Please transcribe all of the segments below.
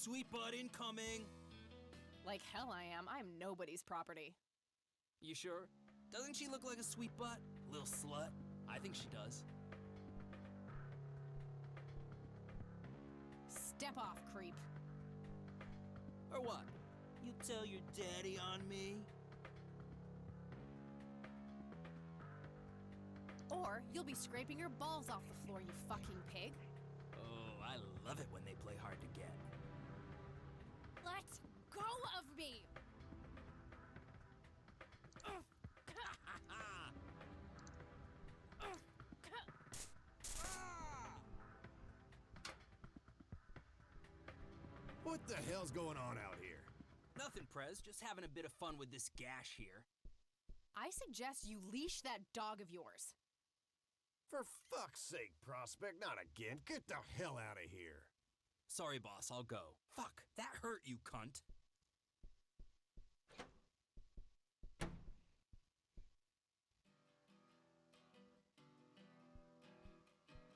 sweet butt incoming. Like hell I am. I'm nobody's property. You sure? Doesn't she look like a sweet butt? Little slut? I think she does. Step off, creep. Or what? You tell your daddy on me? Or you'll be scraping your balls off the floor, you fucking pig. Oh, I love it when they play hard to get. Let go of me! What the hell's going on out here? Nothing, Prez. Just having a bit of fun with this gash here. I suggest you leash that dog of yours. For fuck's sake, Prospect, not again. Get the hell out of here. Sorry, boss, I'll go. Fuck, that hurt, you cunt.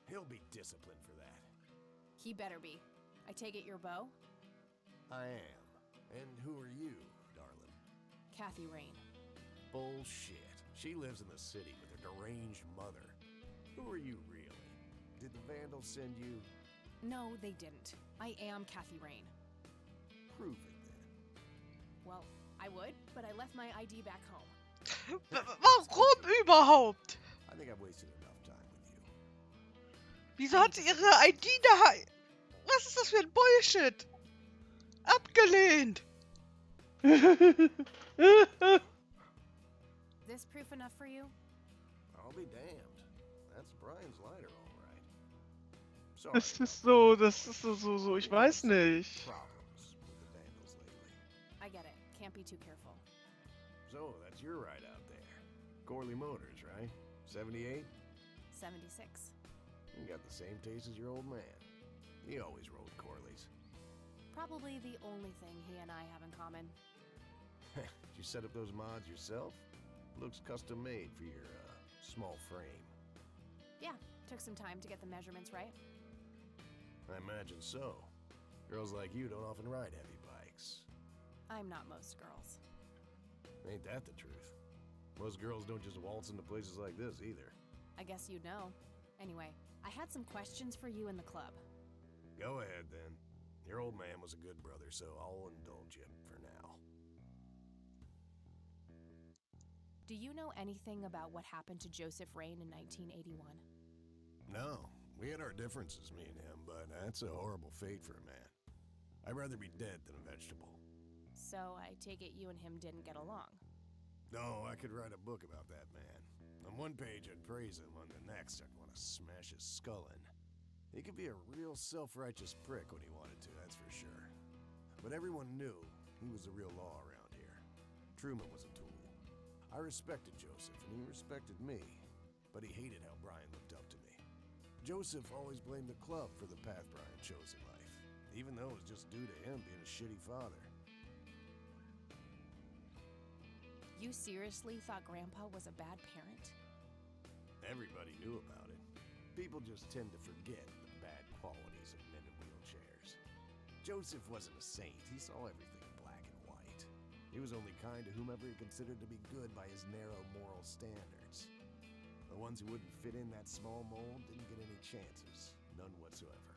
He'll be disciplined for that. He better be. I take it your beau? I am. And who are you, darling? Kathy Rain. Bullshit. She lives in the city with her deranged mother. Who are you, really? Did the Vandals send you? No, they didn't. I am Kathy Rain. Prove it, then. Well, I would, but I left my ID back home. Warum überhaupt? I think I've wasted enough time with you. Wieso hat sie ihre ID da? Was ist das für ein Bullshit? Abgelehnt! This proof enough for you? I'll be damned. That's Brian's lighter, all right. Sorry. Das ist so, ich weiß nicht. Problems with the Vandals lately. I get it. Can't be too careful. So, that's your ride out there. Corley Motors, right? 78? 76. You got the same taste as your old man. He always rode Corleys. Probably the only thing he and I have in common. Did you set up those mods yourself? Looks custom made for your, small frame. Yeah, took some time to get the measurements right. I imagine so. Girls like you don't often ride heavy bikes. I'm not most girls. Ain't that the truth? Most girls don't just waltz into places like this either. I guess you'd know. Anyway, I had some questions for you in the club. Go ahead, then. Your old man was a good brother, so I'll indulge you for now. Do you know anything about what happened to Joseph Rain in 1981? No, we had our differences, me and him, but that's a horrible fate for a man. I'd rather be dead than a vegetable. So I take it you and him didn't get along. No, I could write a book about that man. On one page I'd praise him, on the next I'd want to smash his skull in. He could be a real self-righteous prick when he wanted to, that's for sure. But everyone knew he was the real law around here. Truman was a tool. I respected Joseph, and he respected me, but he hated how Brian looked up to me. Joseph always blamed the club for the path Brian chose in life, even though it was just due to him being a shitty father. You seriously thought Grandpa was a bad parent? Everybody knew about it. People just tend to forget the bad qualities of men in wheelchairs. Joseph wasn't a saint. He saw everything in black and white. He was only kind to whomever he considered to be good by his narrow moral standards. The ones who wouldn't fit in that small mold didn't get any chances. None whatsoever.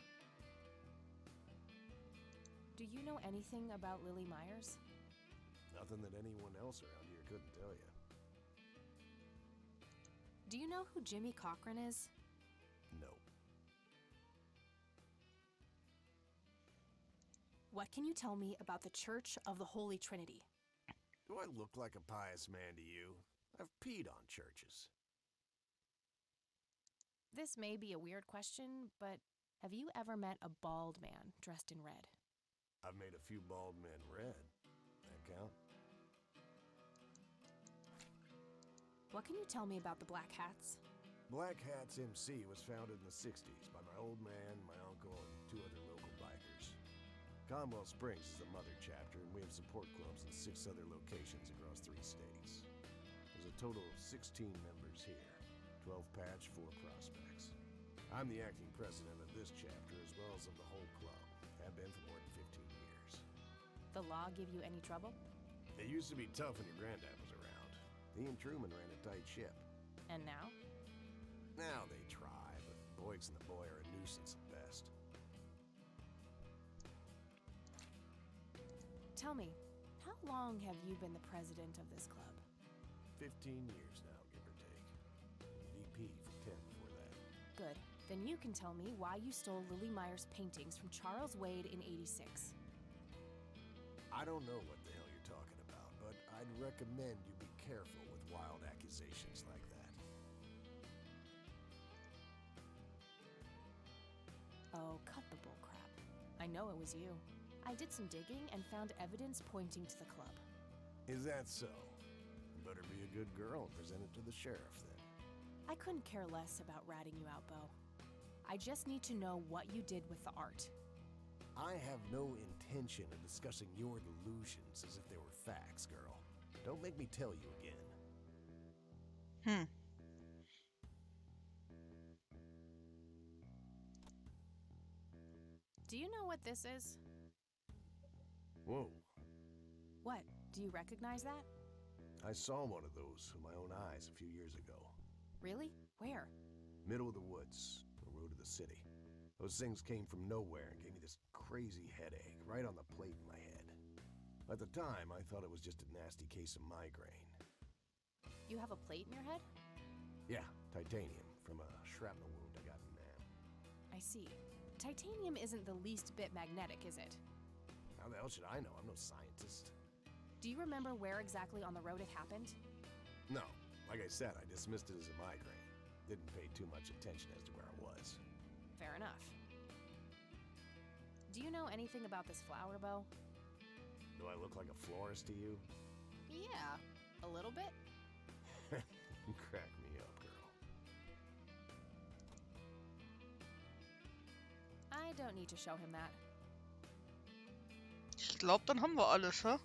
Do you know anything about Lily Myers? Nothing that anyone else around here couldn't tell you. Do you know who Jimmy Cochran is? No. What can you tell me about the Church of the Holy Trinity? Do I look like a pious man to you? I've peed on churches. This may be a weird question, but have you ever met a bald man dressed in red? I've made a few bald men red. That count? What can you tell me about the Black Hats? Black Hats MC was founded in the 60s by my old man, my uncle, and 2 other local bikers. Commonwealth Springs is the mother chapter, and we have support clubs in 6 other locations across 3 states. There's a total of 16 members here, 12 patch, 4 prospects. I'm the acting president of this chapter as well as of the whole club, Have been for more than 15 years. The law give you any trouble? It used to be tough when your granddad was around. He and Truman ran a tight ship. And now? Now they try, but Boyks and the boy are a nuisance at best. Tell me, how long have you been the president of this club? 15 years now, give or take. VP for 10 before that. Good. Then you can tell me why you stole Lily Meyer's paintings from Charles Wade in '86. I don't know what the hell you're talking about, but I'd recommend you be careful with wild accusations like that. Oh, cut the bullcrap. I know it was you. I did some digging and found evidence pointing to the club. Is that so? You better be a good girl and present it to the sheriff, then. I couldn't care less about ratting you out, Bo. I just need to know what you did with the art. I have no intention of discussing your delusions as if they were facts, girl. Don't make me tell you again. Do you know what this is? Whoa. What? Do you recognize that? I saw one of those with my own eyes a few years ago. Really? Where? Middle of the woods, the road to the city. Those things came from nowhere and gave me this crazy headache right on the plate in my head. At the time, I thought it was just a nasty case of migraine. You have a plate in your head? Yeah, titanium from a shrapnel wound I got in Nam. I see. Titanium isn't the least bit magnetic, is it? How the hell should I know? I'm no scientist. Do you remember where exactly on the road it happened? No, like I said, I dismissed it as a migraine. Didn't pay too much attention as to where I was. Fair enough. Do you know anything about this flower, Bo? Do I look like a florist to you? Yeah, a little bit. You crack me up, girl. I don't need to show him that. Ich glaube, dann haben wir alles, hä?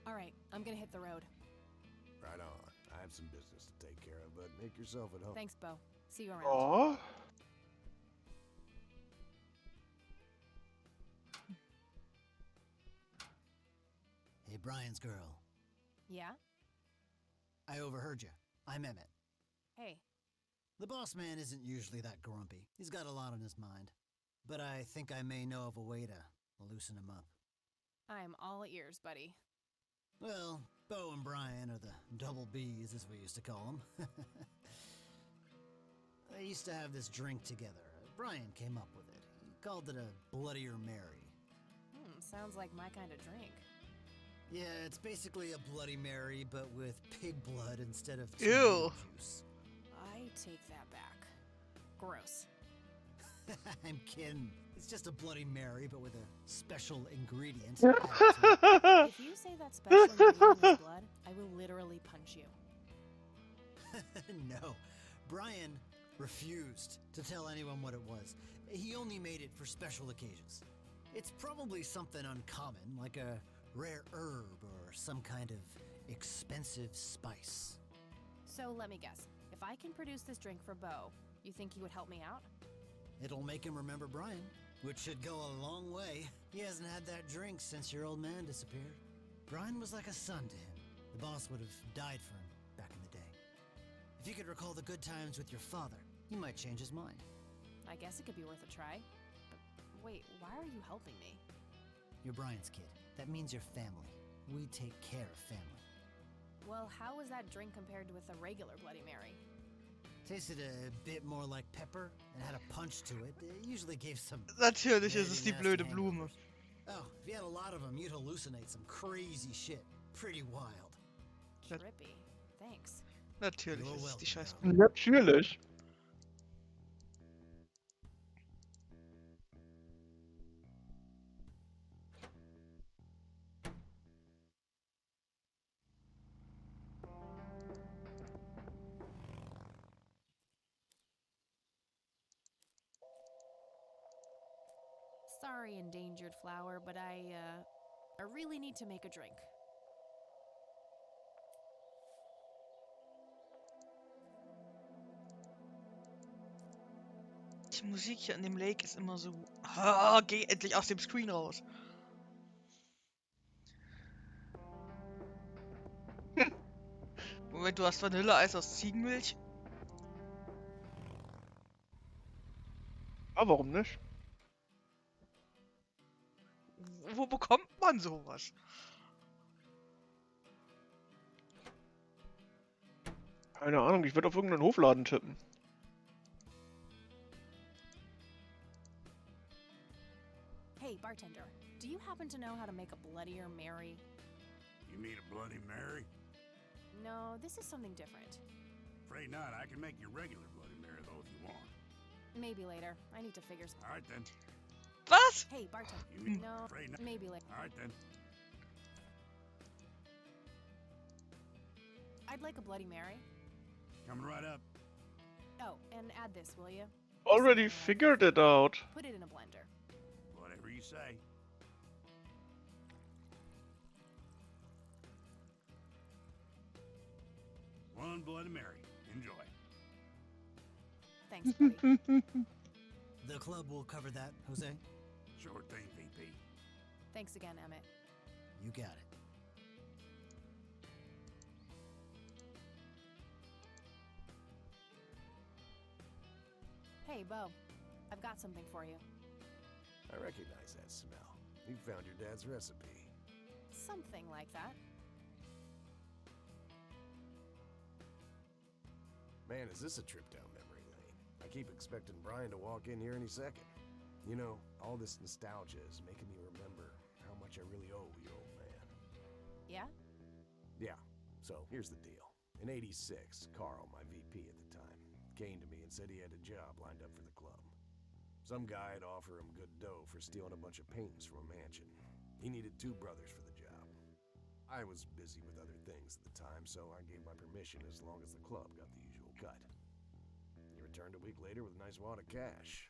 All right, I'm gonna hit the road. Right on. I have some business to take care of, but make yourself at home. Thanks, Bo. See you around. Oh. Hey, Brian's girl. Yeah? I overheard you. I'm Emmett. Hey. The boss man isn't usually that grumpy. He's got a lot on his mind. But I think I may know of a way to loosen him up. I'm all ears, buddy. Well, Bo and Brian are the double Bs, as we used to call them. They used to have this drink together. Brian came up with it. He called it a Bloodier Mary. Sounds like my kind of drink. Yeah, it's basically a Bloody Mary, but with pig blood instead of Ew. tomato juice. I take that back. Gross. I'm kidding. It's just a Bloody Mary, but with a special ingredient. added to it. If you say that special ingredient is blood, I will literally punch you. No, Brian refused to tell anyone what it was. He only made it for special occasions. It's probably something uncommon, like a rare herb or some kind of expensive spice. So let me guess. If I can produce this drink for Bo, you think he would help me out? It'll make him remember Brian, which should go a long way. He hasn't had that drink since your old man disappeared. Brian was like a son to him. The boss would have died for him back in the day. If you could recall the good times with your father, he might change his mind. I guess it could be worth a try. But wait, why are you helping me? You're Brian's kid. That means your family. We take care of family. Well, how was that drink compared with a regular Bloody Mary? Tasted a bit more like pepper and had a punch to it. It usually gave some... Natürlich ist es die nasty blöde hangovers. Blume. Oh, if you had a lot of them, you'd hallucinate some crazy shit. Pretty wild. Trippy. Thanks. Natürlich You're ist es die welcome, scheiß darling. Natürlich. Sorry, endangered flower, but I really need to make a drink. Die Musik hier an dem Lake ist immer so... Ah, geh endlich aus dem Screen raus. Moment, du hast Vanilleeis aus Ziegenmilch? Ah, warum nicht? Wo bekommt man sowas? Keine Ahnung, ich werde auf irgendeinen Hofladen tippen. Hey, bartender, do you happen to know how to make a Bloodier Mary? You mean a Bloody Mary? No, this is something different. Afraid not. I can make you regular Bloody Mary, though, if you want. Maybe later. I need to figure some. All right, then. Was? Hey, bartender. You mean No, afraid not? maybe later. All right, then. I'd like a Bloody Mary. Coming right up. Oh, and add this, will you? Already figured it out. Put it in a blender. Whatever you say. One Bloody Mary. Enjoy. Thanks, buddy. The club will cover that, Jose. Sure thing, VP. Thanks again, Emmett. You got it. Hey, Bo. I've got something for you. I recognize that smell. You found your dad's recipe. Something like that. Man, is this a trip down memory lane. I keep expecting Brian to walk in here any second. You know, all this nostalgia is making me remember how much I really owe you, old man. Yeah? Yeah, so here's the deal. In '86, Carl, my VP at the time, came to me and said he had a job lined up for the club. Some guy had offered him good dough for stealing a bunch of paintings from a mansion. He needed 2 brothers for the job. I was busy with other things at the time, so I gave my permission as long as the club got the usual cut. He returned a week later with a nice wad of cash.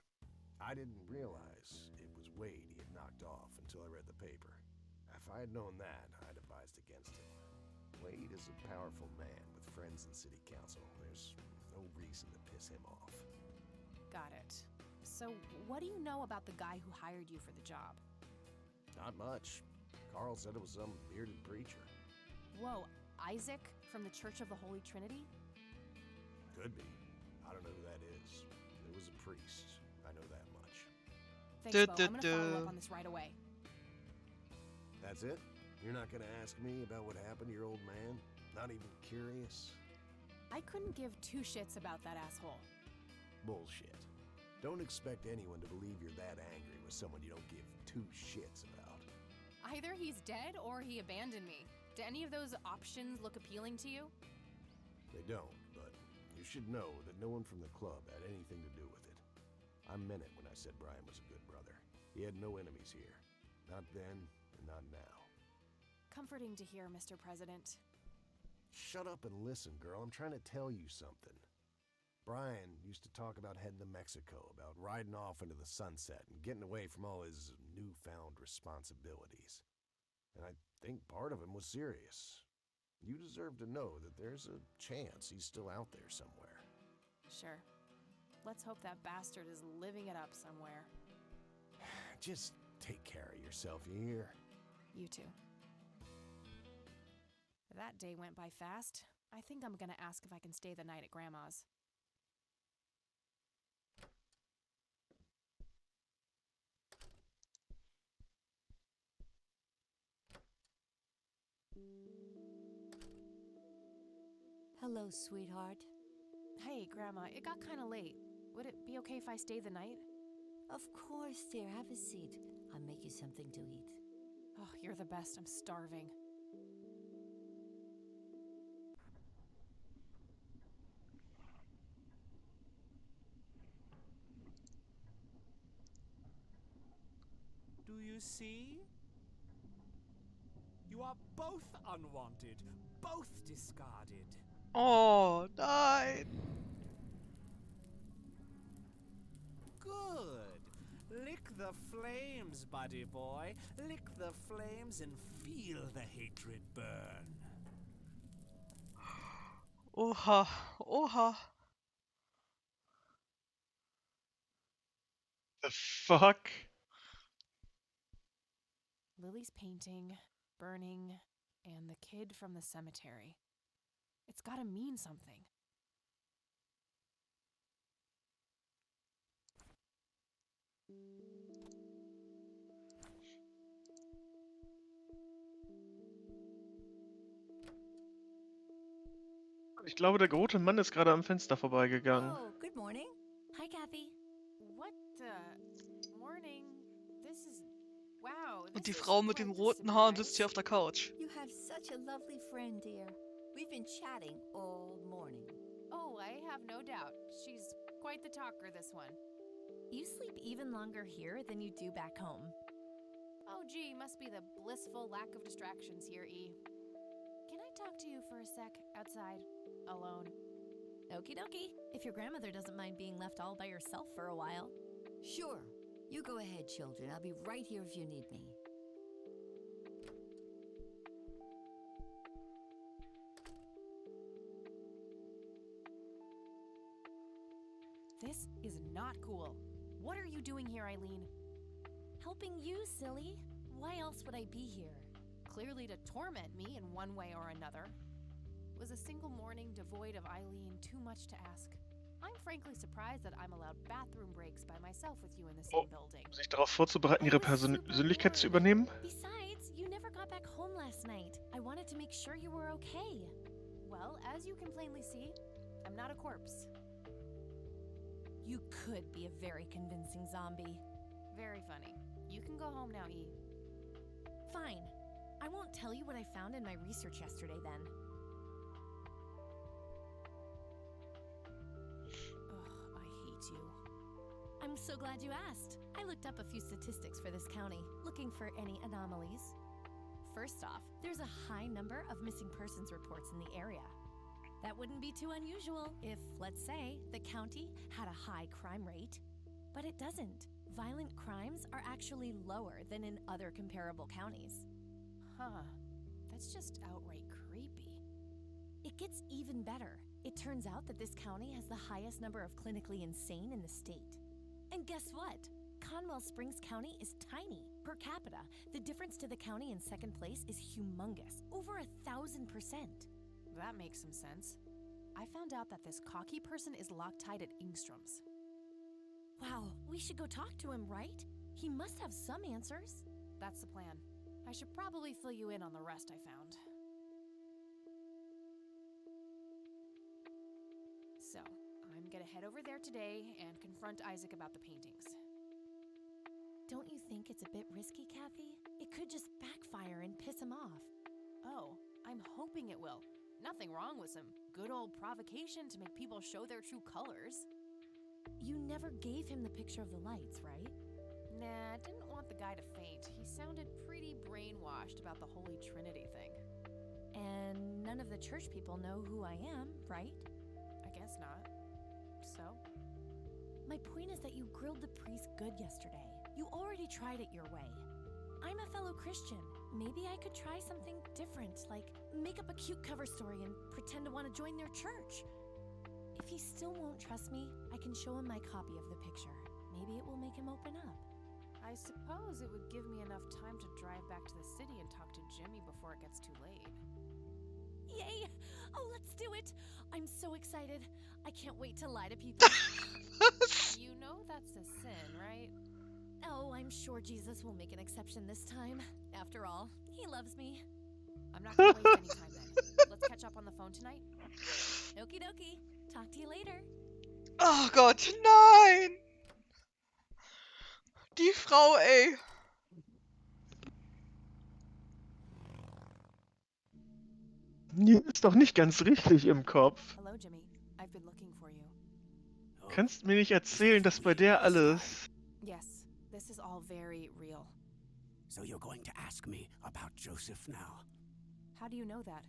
I didn't realize it was Wade he had knocked off until I read the paper. If I had known that, I'd advised against him. Wade is a powerful man with friends in city council. There's no reason to piss him off. Got it. So, what do you know about the guy who hired you for the job? Not much. Carl said it was some bearded preacher. Whoa, Isaac from the Church of the Holy Trinity? Could be. I don't know who that is. It was a priest. I know that much. Thanks, Bo. I'm gonna follow up on this right away. That's it? You're not gonna ask me about what happened to your old man? Not even curious? I couldn't give 2 shits about that asshole. Bullshit. Don't expect anyone to believe you're that angry with someone you don't give 2 shits about. Either he's dead or he abandoned me. Do any of those options look appealing to you? They don't, but you should know that no one from the club had anything to do with it. I meant it when I said Brian was a good brother. He had no enemies here. Not then, and not now. Comforting to hear, Mr. President. Shut up and listen, girl. I'm trying to tell you something. Brian used to talk about heading to Mexico, about riding off into the sunset and getting away from all his newfound responsibilities. And I think part of him was serious. You deserve to know that there's a chance he's still out there somewhere. Sure. Let's hope that bastard is living it up somewhere. Just take care of yourself, you hear? You too. That day went by fast. I think I'm gonna ask if I can stay the night at Grandma's. Hello, sweetheart. Hey, Grandma, it got kinda late. Would it be okay if I stay the night? Of course, dear. Have a seat. I'll make you something to eat. Oh, you're the best. I'm starving. Do you see? You are both unwanted, both discarded. Oh, nein. Good. Lick the flames, buddy boy. Lick the flames and feel the hatred burn. Oha, oha. The fuck? Lily's painting, burning, and the kid from the cemetery. It's gotta mean something. Ich glaube, der rote Mann ist gerade am Fenster vorbeigegangen. Oh, good morning. Hi, Kathy. What the? Morning. This is. Wow. Und this die is Frau mit den quite the roten Haaren sitzt surprise. hier auf der Couch. You have such a lovely friend, dear. We've been chatting all morning. Oh, I have no doubt. She's quite the talker, this one. You sleep even longer here than you do back home. Oh, gee, must be the blissful lack of distractions here, E. Can I talk to you for a sec outside, alone? Okie dokie. If your grandmother doesn't mind being left all by yourself for a while. Sure. You go ahead, children. I'll be right here if you need me. This is not cool. What are you doing here, Eileen? Helping you, silly. Why else would I be here? Clearly to torment me in one way or another. Was a single morning devoid of Eileen too much to ask? I'm frankly surprised that I'm allowed bathroom breaks by myself with you in the same building. Um sich darauf vorzubereiten, ihre Persönlichkeit zu übernehmen? Besides, you never got back home last night. I wanted to make sure you were okay. Well, as you can plainly see, I'm not a corpse. You could be a very convincing zombie. Very funny. You can go home now, E. Fine. I won't tell you what I found in my research yesterday then. Ugh, I hate you. I'm so glad you asked. I looked up a few statistics for this county, looking for any anomalies. First off, there's a high number of missing persons reports in the area. That wouldn't be too unusual if, let's say, the county had a high crime rate. But it doesn't. Violent crimes are actually lower than in other comparable counties. Huh. That's just outright creepy. It gets even better. It turns out that this county has the highest number of clinically insane in the state. And guess what? Conwell Springs County is tiny. Per capita, the difference to the county in second place is humongous, over 1,000%. That makes some sense. I found out that this cocky person is Loctite at Ingstrom's. Wow, we should go talk to him, right? He must have some answers. That's the plan. I should probably fill you in on the rest I found. So, I'm gonna head over there today and confront Isaac about the paintings. Don't you think it's a bit risky, Kathy? It could just backfire and piss him off. Oh, I'm hoping it will. Nothing wrong with some good old provocation to make people show their true colors. You never gave him the picture of the lights, right? Nah, didn't want the guy to faint. He sounded pretty brainwashed about the Holy Trinity thing. And none of the church people know who I am, right? I guess not. So? My point is that you grilled the priest good yesterday. You already tried it your way. I'm a fellow Christian. Maybe I could try something different, like make up a cute cover story and pretend to want to join their church. If he still won't trust me, I can show him my copy of the picture. Maybe it will make him open up. I suppose it would give me enough time to drive back to the city and talk to Jimmy before it gets too late. Yay! Oh, let's do it! I'm so excited. I can't wait to lie to people. You know that's a sin, right? Oh, I'm sure Jesus will make an exception this time. After all, he loves me. I'm not gonna waste any time then. Let's catch up on the phone tonight. Okie dokie. Talk to you later. Oh Gott, nein! Die Frau, ey. Die ist doch nicht ganz richtig im Kopf. Hello, Jimmy. I've been looking for you. Kannst mir nicht erzählen, dass bei der alles... Yes, this is all very real. So you're going to ask me about Joseph now? How do you know that?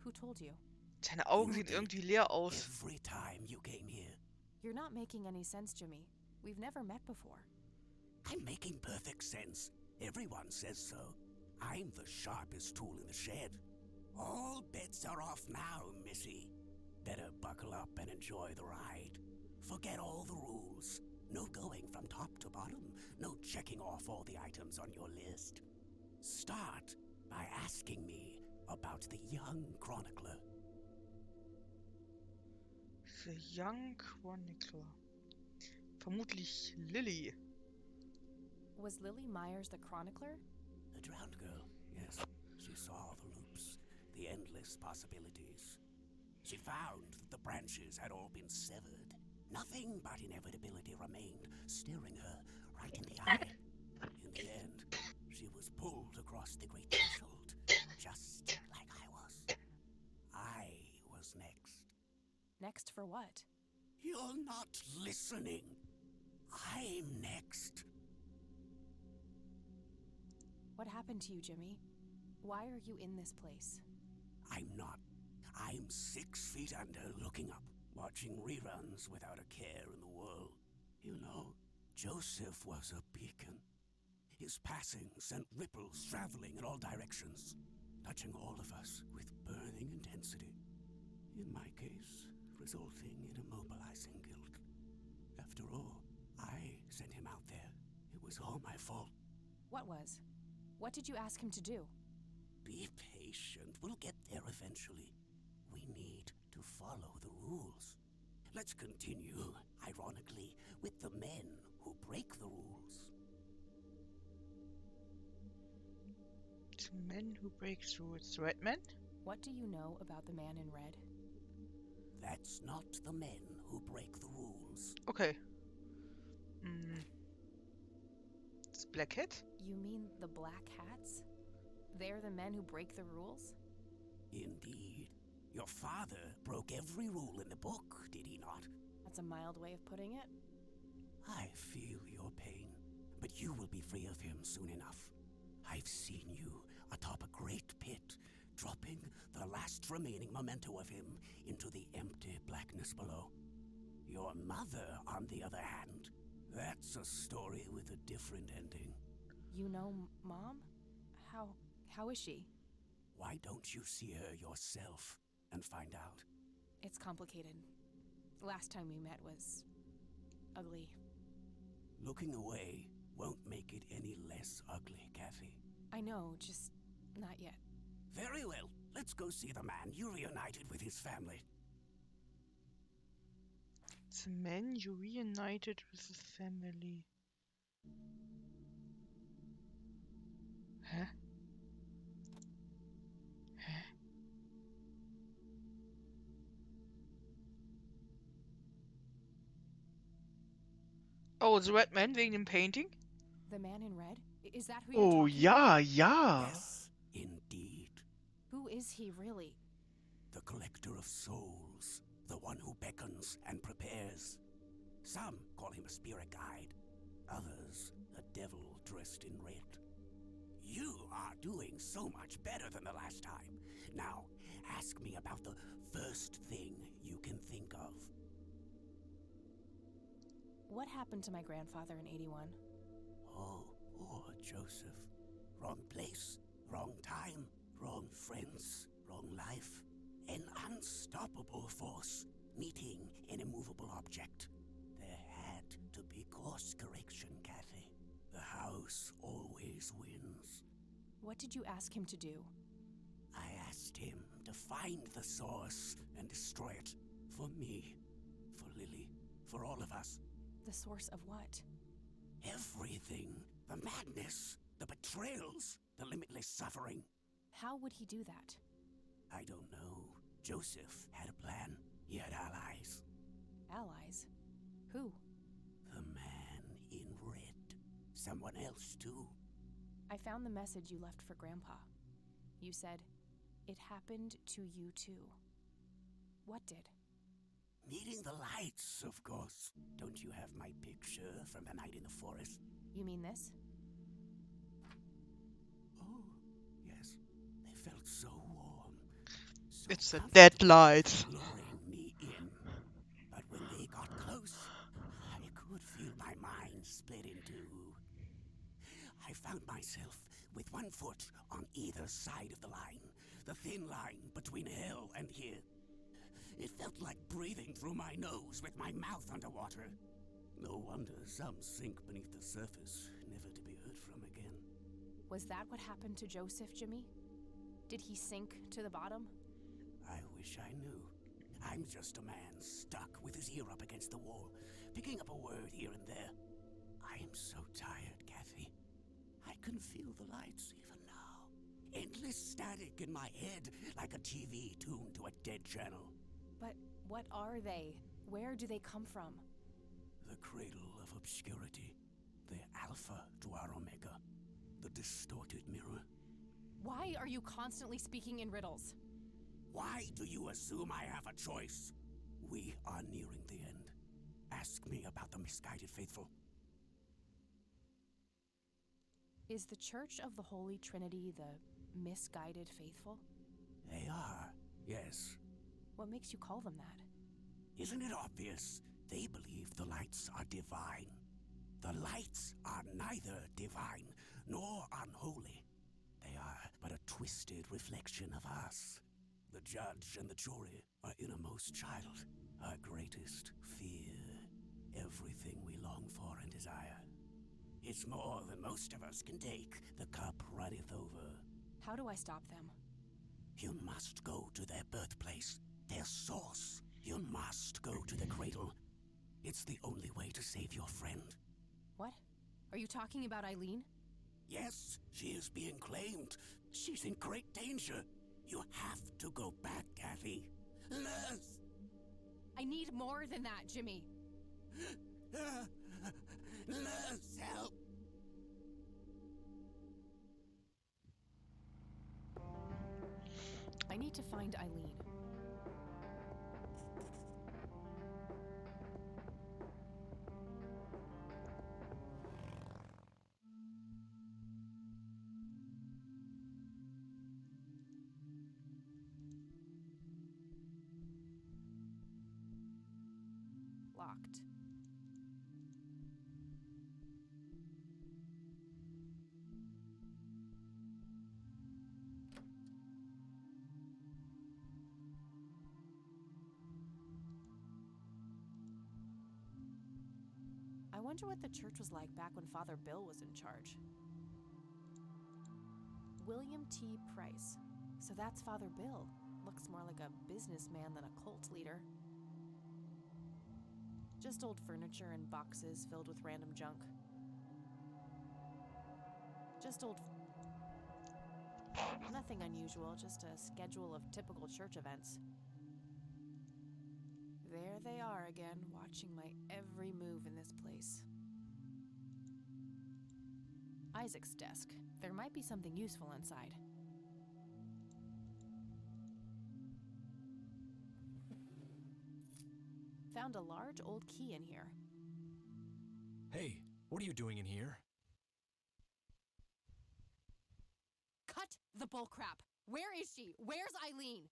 Who told you? Seine Augen sehen irgendwie leer aus. Every time you came here. You're not making any sense, Jimmy. We've never met before. I'm making perfect sense. Everyone says so. I'm the sharpest tool in the shed. All bets are off now, Missy. Better buckle up and enjoy the ride. Forget all the rules. No going from top to bottom. No checking off all the items on your list. Start by asking me about the young chronicler. The Young Chronicler. Vermutlich Lily. Was Lily Myers the chronicler? The drowned girl, yes. She saw the loops, the endless possibilities. She found that the branches had all been severed. Nothing but inevitability remained, staring her right in the eye. In the end, she was pulled across the great threshold, just like I was. I was next. Next for what? You're not listening. I'm next. What happened to you, Jimmy? Why are you in this place? I'm not. I'm 6 feet under, looking up, watching reruns without a care in the world. You know, Joseph was a beacon. His passing sent ripples traveling in all directions, touching all of us with burning intensity. In my case, resulting in immobilizing guilt. After all, I sent him out there. It was all my fault. What was? What did you ask him to do? Be patient. We'll get there eventually. We need to follow the rules. Let's continue, ironically, with the men who break the rules. The men who break through. It's the red men? What do you know about the man in red? That's not the men who break the rules. Okay. It's Blackhead? You mean the black hats? They're the men who break the rules? Indeed. Your father broke every rule in the book, did he not? That's a mild way of putting it. I feel your pain, but you will be free of him soon enough. I've seen you atop a great pit, dropping the last remaining memento of him into the empty blackness below. Your mother, on the other hand, that's a story with a different ending. You know Mom? How is she? Why don't you see her yourself and find out? It's complicated. Last time we met was ugly. Looking away won't make it any less ugly, Kathy. I know, just not yet. Very well. Let's go see the man you reunited with his family. The man you reunited with his family. Huh? Oh, the red man wegen dem Painting? The man in red? Is that who you're Oh talking ja, about? ja. Yes, indeed. Who is he really? The collector of souls. The one who beckons and prepares. Some call him a spirit guide. Others, a devil dressed in red. You are doing so much better than the last time. Now, ask me about the first thing you can think of. What happened to my grandfather in 81? Oh, poor Joseph. Wrong place, wrong time, wrong friends, wrong life. An unstoppable force meeting an immovable object. There had to be course correction, Kathy. The house always wins. What did you ask him to do? I asked him to find the source and destroy it. For me, for Lily, for all of us. The source of what? Everything. The madness, the betrayals, the limitless suffering. How would he do that? I don't know. Joseph had a plan. He had allies. Allies? Who? The man in red. Someone else, too. I found the message you left for Grandpa. You said, "It happened to you too." What did? Meeting the lights, of course. Don't you have my picture from the night in the forest? You mean this? Oh, yes. They felt so warm. So It's the comfortable, dead light. luring me in. But when they got close, I could feel my mind split in two. I found myself with one foot on either side of the line. The thin line between hell and here. It felt like breathing through my nose with my mouth underwater. No wonder some sink beneath the surface, never to be heard from again. Was that what happened to Joseph, Jimmy? Did he sink to the bottom? I wish I knew. I'm just a man stuck with his ear up against the wall, picking up a word here and there. I am so tired, Kathy. I can feel the lights even now. Endless static in my head, like a TV tuned to a dead channel. But what are they? Where do they come from? The cradle of obscurity. The alpha to our omega. The distorted mirror. Why are you constantly speaking in riddles? Why do you assume I have a choice? We are nearing the end. Ask me about the misguided faithful. Is the Church of the Holy Trinity the misguided faithful? They are, yes. What makes you call them that? Isn't it obvious? They believe the lights are divine. The lights are neither divine nor unholy. They are but a twisted reflection of us. The judge and the jury, our innermost child, our greatest fear. Everything we long for and desire. It's more than most of us can take. The cup runneth over. How do I stop them? You must go to their birthplace, their source. You must go to the cradle. It's the only way to save your friend. What? Are you talking about Eileen? Yes, she is being claimed. She's in great danger. You have to go back, Kathy. Nurse! I need more than that, Jimmy. Nurse, help! I need to find Eileen. Locked. I wonder what the church was like back when Father Bill was in charge. William T. Price. So that's Father Bill. Looks more like a businessman than a cult leader. Just old furniture and boxes filled with random junk. Just old... Nothing unusual, just a schedule of typical church events. There they are again, watching my every move in this place. Isaac's desk. There might be something useful inside. Found a large old key in here. Hey, what are you doing in here? Cut the bullcrap! Where is she? Where's Eileen?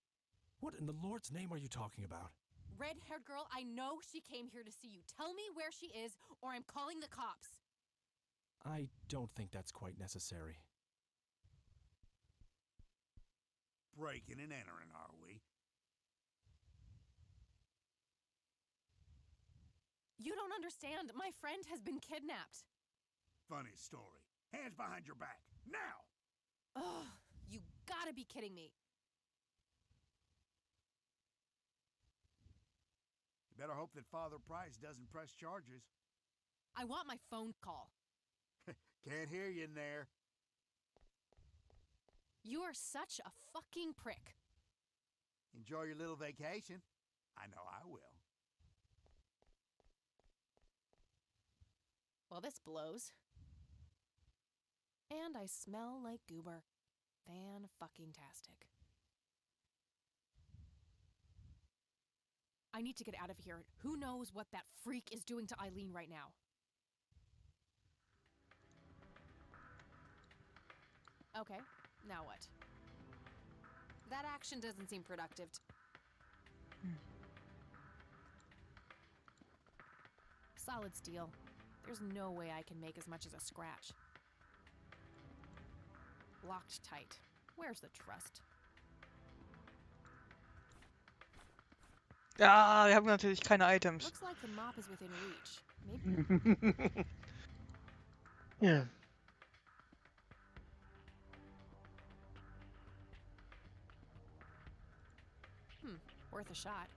What in the Lord's name are you talking about? Red-haired girl, I know she came here to see you. Tell me where she is, or I'm calling the cops. I don't think that's quite necessary. Breaking and entering, are we? You don't understand. My friend has been kidnapped. Funny story. Hands behind your back. Now! Ugh, you gotta be kidding me. You better hope that Father Price doesn't press charges. I want my phone call. Can't hear you in there. You are such a fucking prick. Enjoy your little vacation. I know I will. Well, this blows. And I smell like goober. Fan-fucking-tastic. I need to get out of here. Who knows what that freak is doing to Eileen right now? Okay, now what? That action doesn't seem productive. Solid steel. There's no way I can make as much as a scratch. Locked tight. Where's the trust? Ja, wir haben natürlich keine Items. Looks like the mop is within reach. Maybe. Ja. Worth a shot.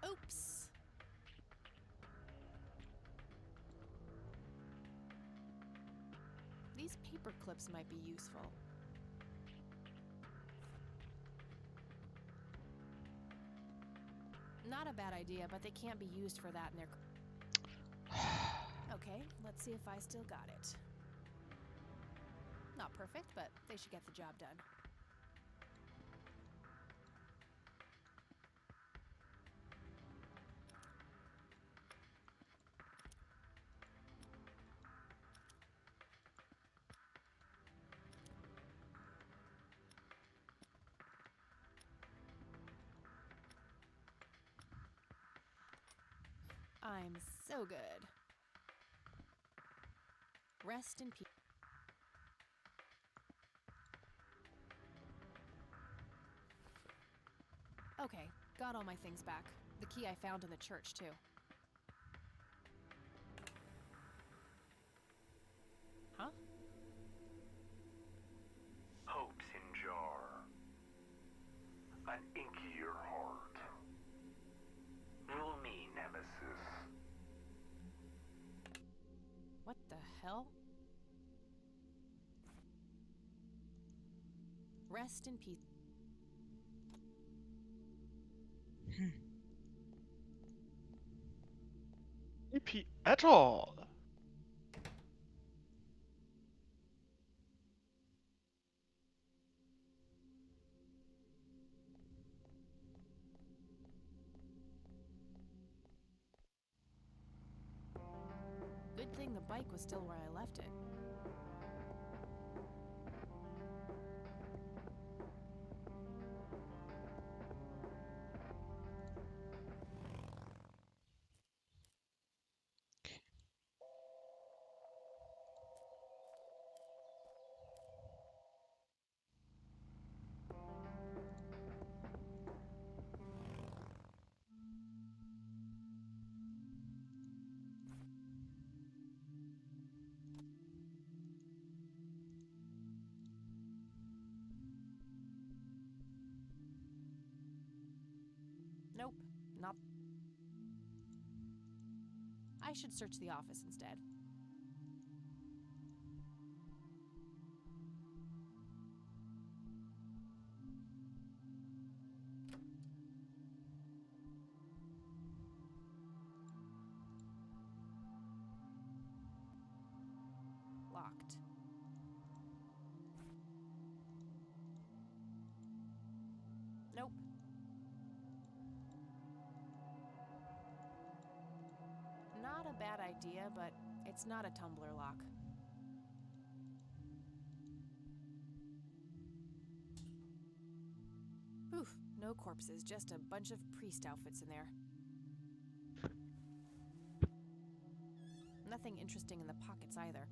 Oops. These paper clips might be useful. Not a bad idea, but they can't be used for that in their... Okay, let's see if I still got it. Not perfect, but they should get the job done. I'm so good. Rest in peace. Okay, got all my things back. The key I found in the church, too. Huh? Hopes in jar. An inkier heart. Rule me, Nemesis. What the hell? Rest in peace. Yippie at all. Good thing the bike was still where I left it. Nope, not... I should search the office instead. Locked. Nope. Not a bad idea, but it's not a tumbler lock. Oof, no corpses, just a bunch of priest outfits in there. Nothing interesting in the pockets either.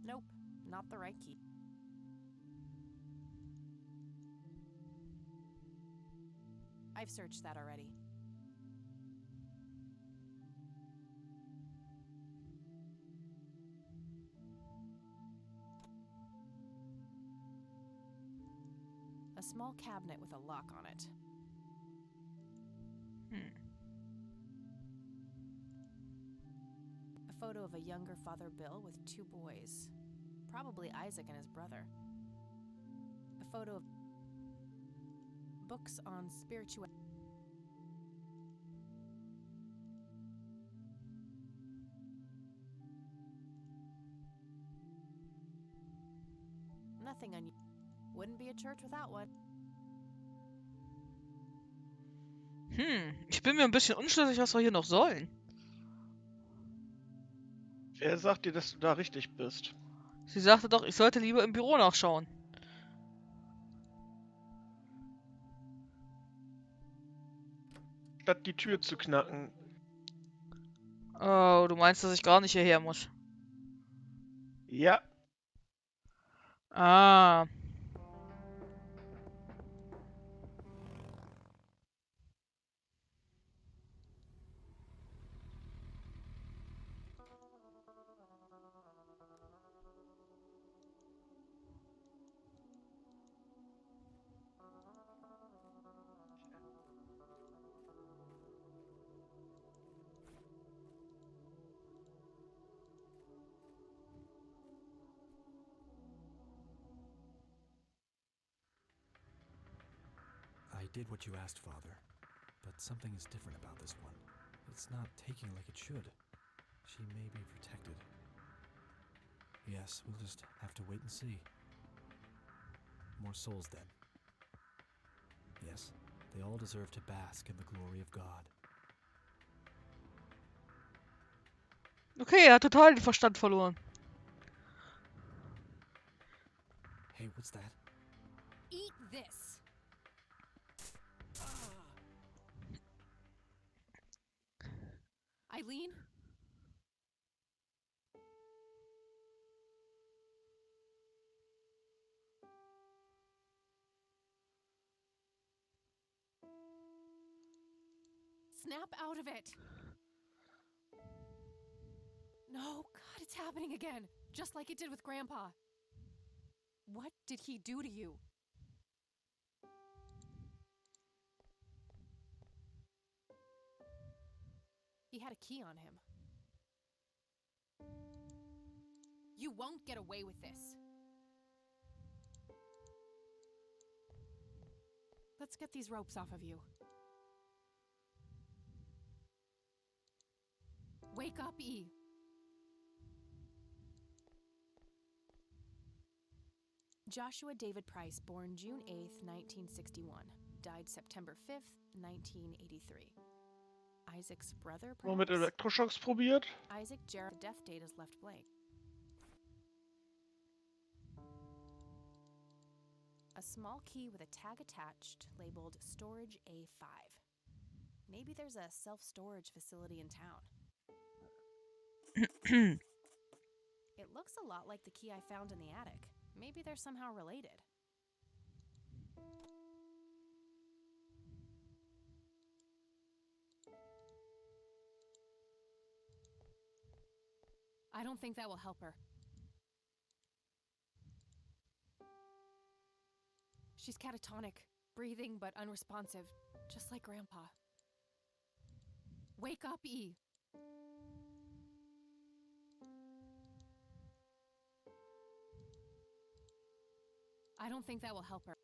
Nope, not the right key. I've searched that already. A small cabinet with a lock on it. A photo of a younger Father Bill with 2 boys. Probably Isaac and his brother. A photo of books on spirituality. Nothing unusual. Wouldn't be a church without one. Ich bin mir ein bisschen unschlüssig, was wir hier noch sollen. Wer sagt dir, dass du da richtig bist? Sie sagte doch, ich sollte lieber im Büro nachschauen. Statt die Tür zu knacken. Oh, du meinst, dass ich gar nicht hierher muss? Ja. Ah. I did what you asked, Father, but something is different about this one. It's not taking like it should. She may be protected. Yes, we'll just have to wait and see. More souls, then. Yes, they all deserve to bask in the glory of God. Okay, er hat total den Verstand verloren. Hey, what's that? Eat this. Eileen? Snap out of it. No, God, it's happening again. Just like it did with Grandpa. What did he do to you? He had a key on him. You won't get away with this. Let's get these ropes off of you. Wake up, E. Joshua David Price, born June 8th, 1961. Died September 5th, 1983. Isaac's brother, Mal mit perhaps? Elektroschocks probiert. Isaac Gerald, death date is left blank. A small key with a tag attached labeled Storage A5. Maybe there's a self-storage facility in town. It looks a lot like the key I found in the attic. Maybe they're somehow related. I don't think that will help her. She's catatonic, breathing but unresponsive, just like Grandpa. Wake up, E. I don't think that will help her.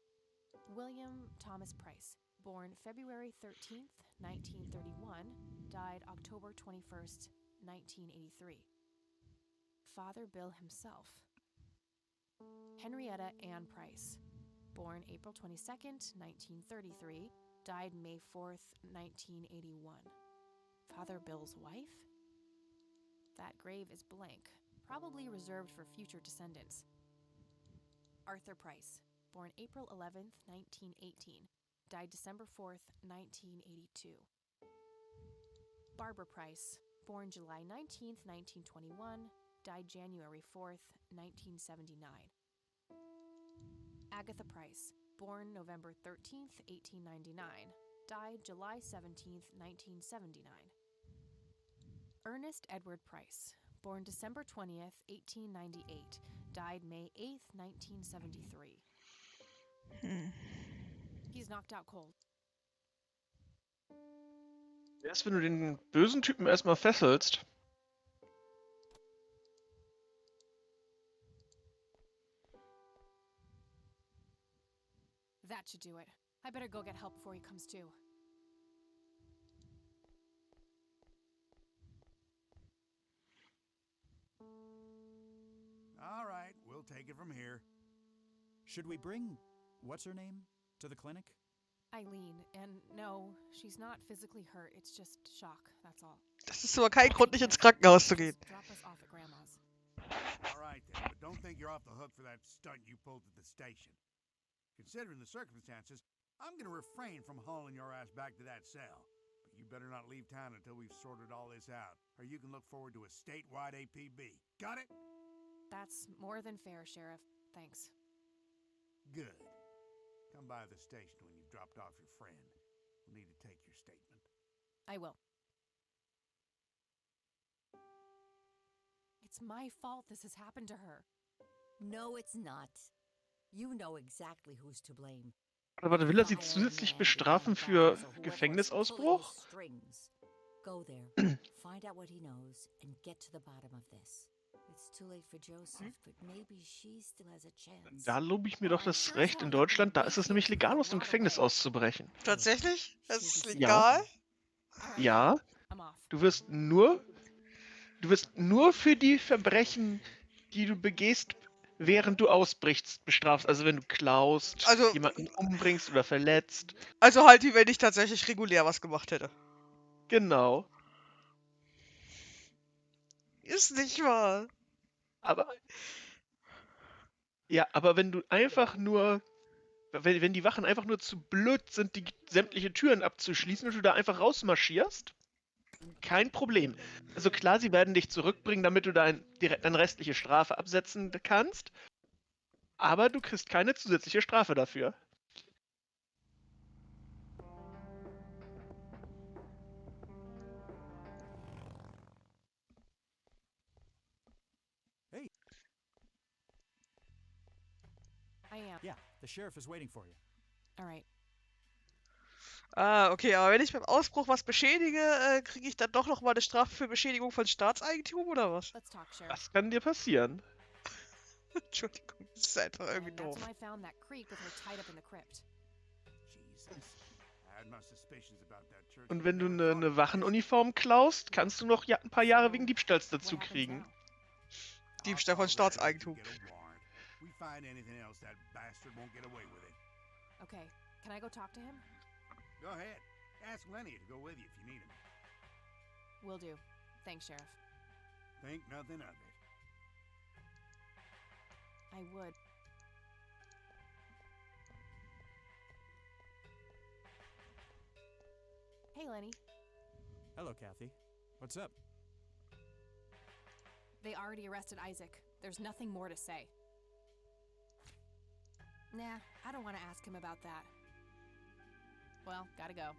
William Thomas Price, born February 13th, 1931, died October 21st, 1983. Father Bill himself. Henrietta Ann Price, born April 22nd, 1933, died May 4th, 1981. Father Bill's wife? That grave is blank, probably reserved for future descendants. Arthur Price, born April 11th, 1918, died December 4th, 1982. Barbara Price, born July 19th, 1921, died January 4th, 1979. Agatha Price, born November 13th, 1899, died July 17th, 1979. Ernest Edward Price, born December 20th, 1898, died May 8th, 1973. He's knocked out cold. Erst wenn du den bösen Typen erstmal fesselst. That should do it. I better go get help before he comes to. All right, we'll take it from here. Should we bring what's her name to the clinic? Eileen, and no, she's not physically hurt. It's just shock, that's all. Das ist aber kein Grund, nicht ins Krankenhaus zu gehen. Drop us off at Grandma's. All right, then, but don't think you're off the hook for that stunt you pulled at the station. Considering the circumstances, I'm gonna refrain from hauling your ass back to that cell. But you better not leave town until we've sorted all this out, or you can look forward to a statewide APB. Got it? That's more than fair, Sheriff. Thanks. Good. Come by the station when you've dropped off your friend. We'll need to take your statement. I will. It's my fault this has happened to her. No, it's not. You know exactly who's to blame. Warte, will er sie zusätzlich bestrafen für Gefängnisausbruch? Go there, find out what he knows, and get to the bottom of this. It's too late for Joseph, but maybe she still has a chance. Da lobe ich mir doch das Recht in Deutschland. Da ist es nämlich legal, aus dem Gefängnis auszubrechen. Tatsächlich? Das ist legal? Ja. Du wirst nur für die Verbrechen, die du begehst, während du ausbrichst, bestrafst. Also wenn du klaust, jemanden umbringst oder verletzt. Also halt wie wenn ich tatsächlich regulär was gemacht hätte. Genau. Ist nicht wahr. Aber wenn du einfach nur, wenn die Wachen einfach nur zu blöd sind, die sämtliche Türen abzuschließen und du da einfach rausmarschierst, kein Problem. Also klar, sie werden dich zurückbringen, damit du deine restliche Strafe absetzen kannst, aber du kriegst keine zusätzliche Strafe dafür. Hey. I am. Yeah, the sheriff is waiting for you. All right. Ah, okay, aber wenn ich beim Ausbruch was beschädige, kriege ich dann doch noch mal eine Strafe für Beschädigung von Staatseigentum oder was? Was kann dir passieren? Entschuldigung, das ist einfach irgendwie doof. That's when I found that creep with her tied up in the crypt. Und wenn du eine Wachenuniform klaust, kannst du noch ein paar Jahre wegen Diebstahls dazu kriegen. Diebstahl von Staatseigentum. Okay, can I go talk to him? Go ahead. Ask Lenny to go with you if you need him. Will do. Thanks, Sheriff. Think nothing of it. I would. Hey, Lenny. Hello, Kathy. What's up? They already arrested Isaac. There's nothing more to say. Nah, I don't want to ask him about that. Well, gotta go.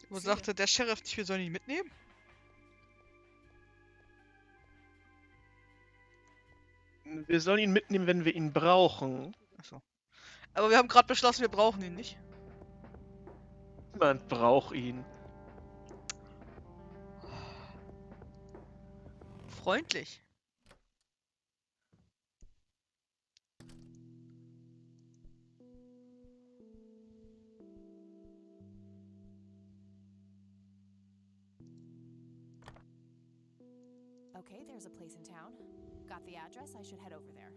Wo sagte der Sheriff nicht, wir sollen ihn mitnehmen? Wir sollen ihn mitnehmen, wenn wir ihn brauchen. Achso. Aber wir haben gerade beschlossen, wir brauchen ihn nicht. Niemand braucht ihn. Freundlich. Okay, there's a place in town. Got the address, I should head over there.